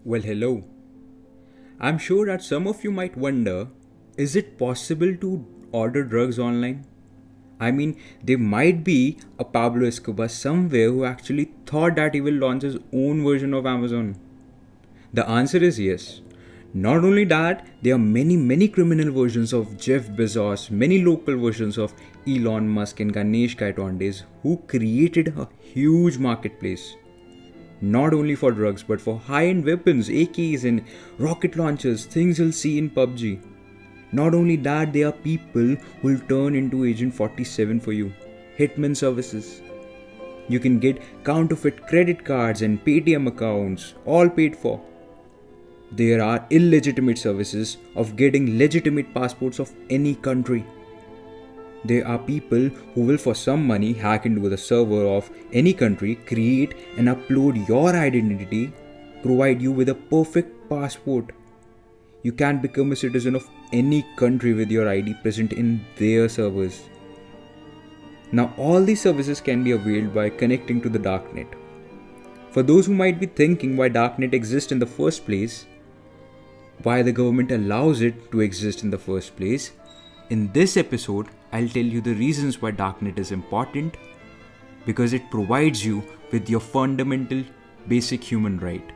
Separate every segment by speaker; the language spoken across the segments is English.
Speaker 1: Well, hello. I'm sure that some of you might wonder, is it possible to order drugs online? I mean, there might be a Pablo Escobar somewhere who actually thought that he will launch his own version of Amazon. The answer is yes. Not only that, there are many criminal versions of Jeff Bezos, many local versions of Elon Musk and Ganesh Gaitondes who created a huge marketplace. Not only for drugs but for high-end weapons, AKs and rocket launchers, things you'll see in PUBG. Not only that, there are people who will turn into Agent 47 for you. Hitman services. You can get counterfeit credit cards and Paytm accounts, all paid for. There are illegitimate services of getting legitimate passports of any country. There are people who will, for some money, hack into the server of any country, create and upload your identity, provide you with a perfect passport. You can become a citizen of any country with your ID present in their servers. Now, all these services can be availed by connecting to the darknet. For those who might be thinking why darknet exists in the first place, why the government allows it to exist in the first place, in this episode, I'll tell you the reasons why darknet is important, because it provides you with your fundamental basic human right,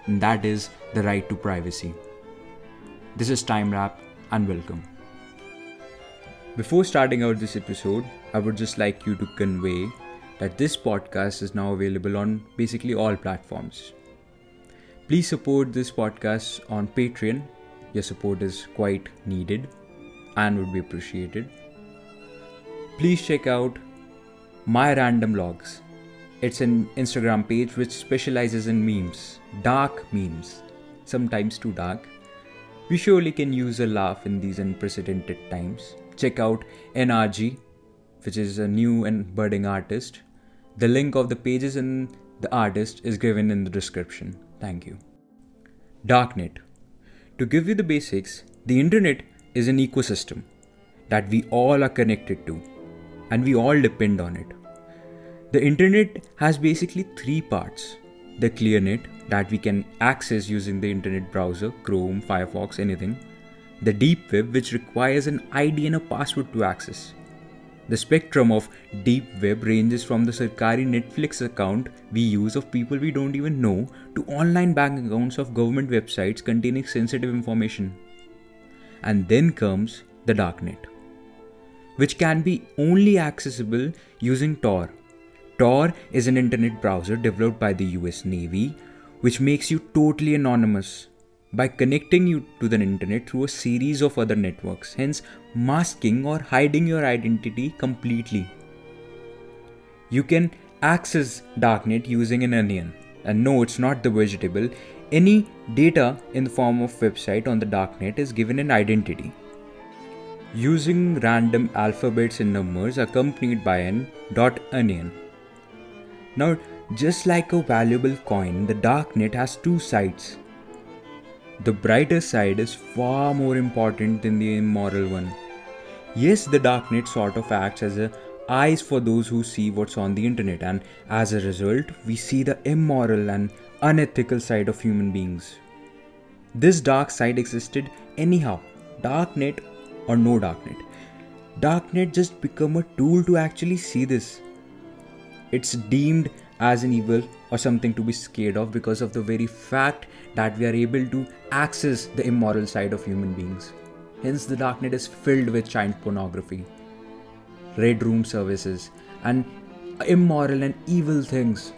Speaker 1: and that is the right to privacy. This is Time Wrap and welcome. Before starting out this episode, I would just like you to convey that this podcast is now available on basically all platforms. Please support this podcast on Patreon. Your support is quite needed and would be appreciated. Please check out My Random Logs. It's an Instagram page which specializes in memes, dark memes, sometimes too dark. We surely can use a laugh in these unprecedented times. Check out NRG, which is a new and budding artist. The link of the pages and the artist is given in the description. Thank you. Darknet. To give you the basics, the internet is an ecosystem that we all are connected to and we all depend on it. The internet has basically three parts. The ClearNet that we can access using the internet browser, Chrome, Firefox, anything. The Deep Web which requires an ID and a password to access. The spectrum of deep web ranges from the Sarkari Netflix account we use of people we don't even know to online bank accounts of government websites containing sensitive information. And then comes the darknet, which can be only accessible using Tor. Tor is an internet browser developed by the US Navy, which makes you totally anonymous by connecting you to the internet through a series of other networks, hence masking or hiding your identity completely. You can access darknet using an onion. And no, it's not the vegetable. Any data in the form of website on the darknet is given an identity, using random alphabets and numbers accompanied by an .onion. Now, just like a valuable coin, the darknet has two sides. The brighter side is far more important than the immoral one. Yes, the darknet sort of acts as eyes for those who see what's on the internet, and as a result, we see the immoral and unethical side of human beings. This dark side existed anyhow, darknet or no darknet. Darknet just become a tool to actually see this. It's deemed as an evil or something to be scared of because of the very fact that we are able to access the immoral side of human beings. Hence, the darknet is filled with child pornography, red room services, and immoral and evil things.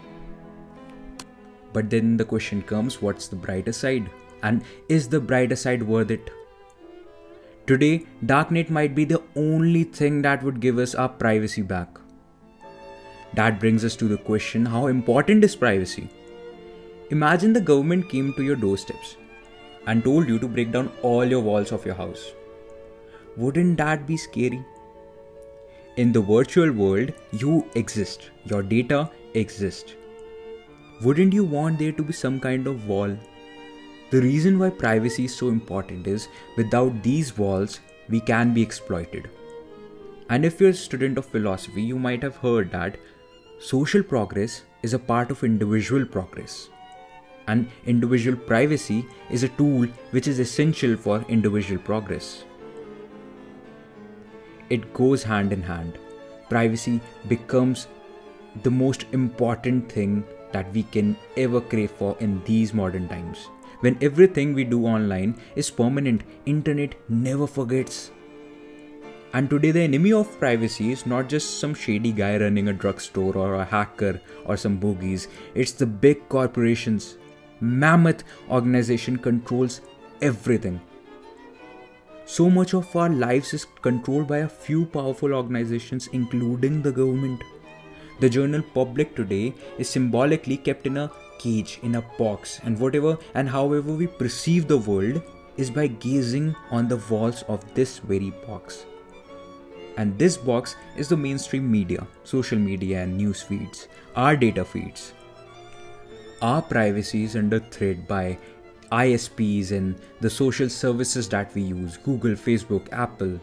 Speaker 1: But then the question comes, what's the brighter side? And is the brighter side worth it? Today, darknet might be the only thing that would give us our privacy back. That brings us to the question, how important is privacy? Imagine the government came to your doorsteps and told you to break down all your walls of your house. Wouldn't that be scary? In the virtual world, you exist. Your data exists. Wouldn't you want there to be some kind of wall? The reason why privacy is so important is without these walls, we can be exploited. And if you're a student of philosophy, you might have heard that social progress is a part of individual progress. and individual privacy is a tool which is essential for individual progress. It goes hand in hand. Privacy becomes the most important thing that we can ever crave for in these modern times. When everything we do online is permanent, internet never forgets. And today the enemy of privacy is not just some shady guy running a drugstore or a hacker or some bogies. It's the big corporations. Mammoth organization controls everything. So much of our lives is controlled by a few powerful organizations, including the government. The general public today is symbolically kept in a cage, in a box, and whatever and however we perceive the world is by gazing on the walls of this very box. And this box is the mainstream media, social media and news feeds, our data feeds. Our privacy is under threat by ISPs and the social services that we use, Google, Facebook, Apple,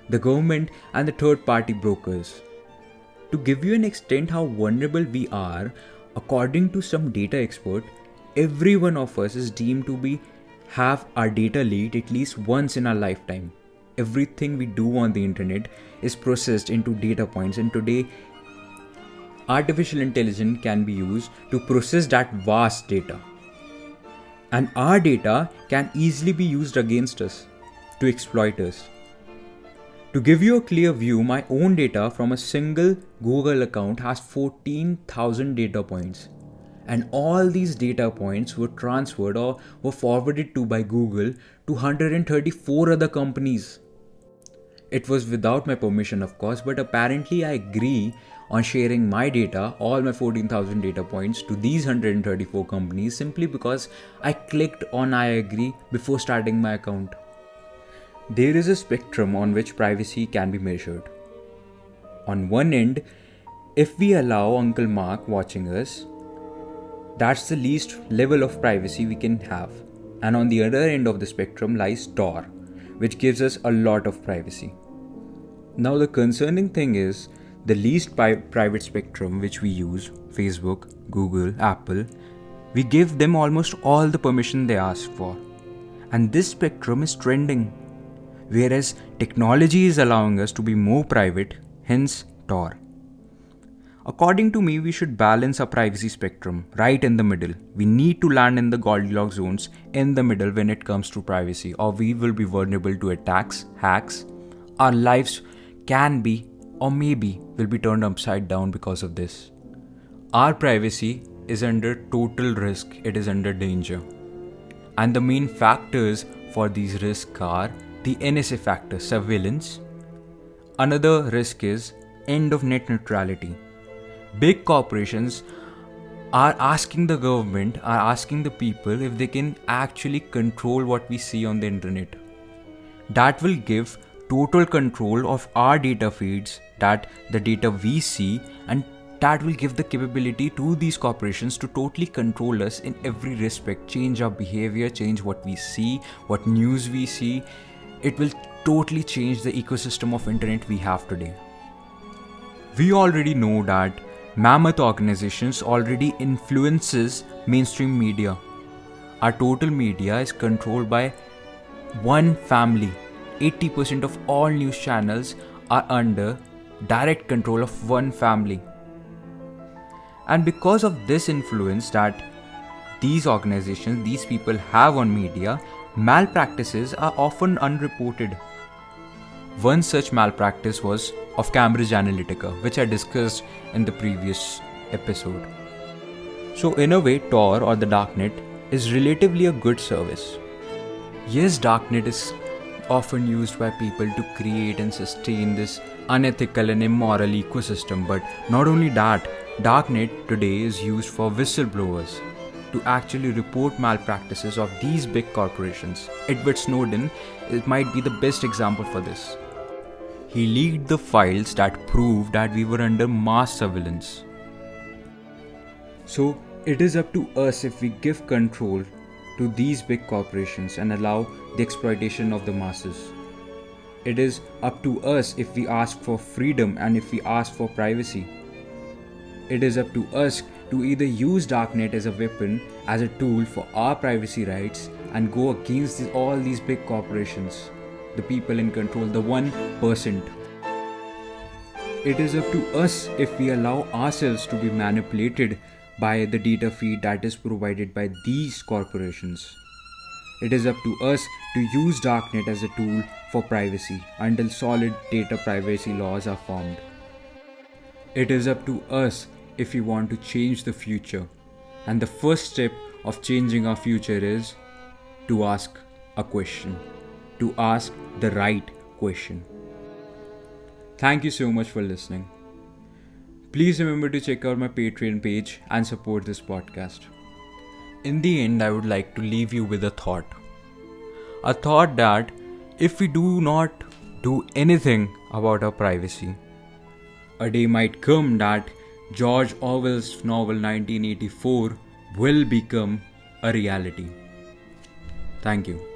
Speaker 1: the government and the third-party brokers. To give you an extent how vulnerable we are, according to some data expert, every one of us is deemed to have our data leaked at least once in our lifetime. Everything we do on the internet is processed into data points, and today artificial intelligence can be used to process that vast data. And our data can easily be used against us, to exploit us. To give you a clear view, my own data from a single Google account has 14,000 data points. And all these data points were transferred or were forwarded to by Google to 134 other companies. It was without my permission, of course, but apparently I agree on sharing my data, all my 14,000 data points, to these 134 companies simply because I clicked on I agree before starting my account. There is a spectrum on which privacy can be measured. On one end, if we allow Uncle Mark watching us, that's the least level of privacy we can have. And on the other end of the spectrum lies Tor, which gives us a lot of privacy. Now the concerning thing is, the least private spectrum which we use, Facebook, Google, Apple, we give them almost all the permission they ask for. And this spectrum is trending. Whereas technology is allowing us to be more private, hence Tor. According to me, we should balance our privacy spectrum right in the middle. We need to land in the Goldilocks zones in the middle when it comes to privacy, or we will be vulnerable to attacks, hacks. Our lives can be or maybe will be turned upside down because of this. Our privacy is under total risk, it is under danger. And the main factors for these risks are the NSA factor, surveillance. Another risk is end of net neutrality. Big corporations are asking the government, are asking the people if they can actually control what we see on the internet. That will give total control of our data feeds, that the data we see, and that will give the capability to these corporations to totally control us in every respect, change our behavior, change what we see, what news we see. It will totally change the ecosystem of internet we have today. We already know that mammoth organizations already influences mainstream media. Our total media is controlled by one family. 80% of all news channels are under direct control of one family. And because of this influence that these organizations, these people have on media, malpractices are often unreported. One such malpractice was of Cambridge Analytica, which I discussed in the previous episode. So in a way, Tor or the darknet is relatively a good service. Yes, darknet is often used by people to create and sustain this unethical and immoral ecosystem, but not only that, darknet today is used for whistleblowers to actually report malpractices of these big corporations. Edward Snowden might be the best example for this. He leaked the files that proved that we were under mass surveillance. So it is up to us if we give control to these big corporations and allow the exploitation of the masses. It is up to us if we ask for freedom and if we ask for privacy. It is up to us to either use Darknet as a weapon, as a tool for our privacy rights, and go against all these big corporations, the people in control, the 1%. It is up to us if we allow ourselves to be manipulated by the data feed that is provided by these corporations. It is up to us to use Darknet as a tool for privacy until solid data privacy laws are formed. It is up to us if we want to change the future. And the first step of changing our future is to ask a question, to ask the right question. Thank you so much for listening. Please remember to check out my Patreon page and support this podcast. In the end, I would like to leave you with a thought. A thought that if we do not do anything about our privacy, a day might come that George Orwell's novel 1984 will become a reality. Thank you.